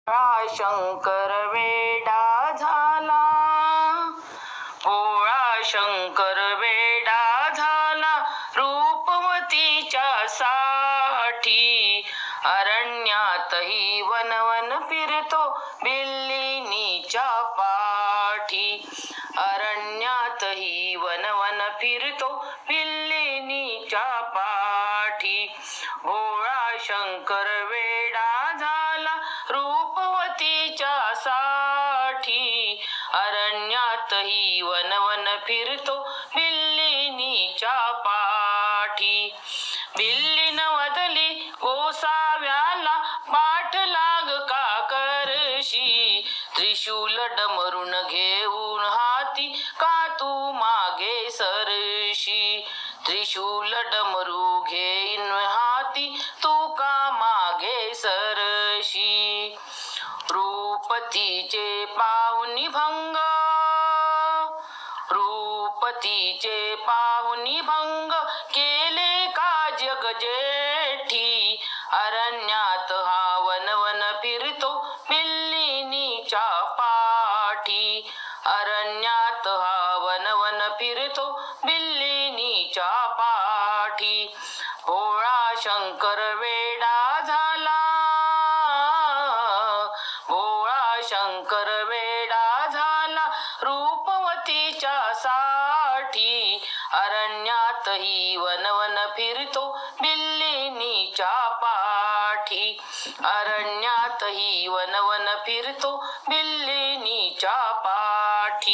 शंकर वेडा झाला, भोळा शंकर वेडा झाला, रूपवतीच्या साठी. अरण्यातही वनवन फिरतो, बिल्लिणीच्या पाठी. अरण्यातही वनवन फिरतो, बिल्लिणीच्या पाठी. भोळा शंकर वेडा झाला, रूपवतीच्या साठी. अरण्यातही वनवन फिरतो, बिल्लिणीच्या पाठी. बिल्लीन वदली गोसाव्याला, पाठलाग का करशी. त्रिशूल डमरुण घेऊन हाती, का तू मागे सरशी. त्रिशूल डमरू घेईन हाती, तू का मागे सरशी. रूपतीचे पाहुणी भंग, रूपतीचे पाहुणी भंग, केले का जग जेठी. अरण्यात हा वनवन फिरतो, बिल्लिणीच्या पाठी. अरण्यात हा वनवन फिरतो, बिल्लिणीच्या पाठी. भोळा शंकर वेडा झाला, भोळा शंकर वेडा झाला, रूपवतीच्या साठी. अरण्यातही वनवन फिरतो, बिल्लिणीच्या पाठी. अरण्यातही वनवन फिरतो, बिल्लिणीच्या पाठी.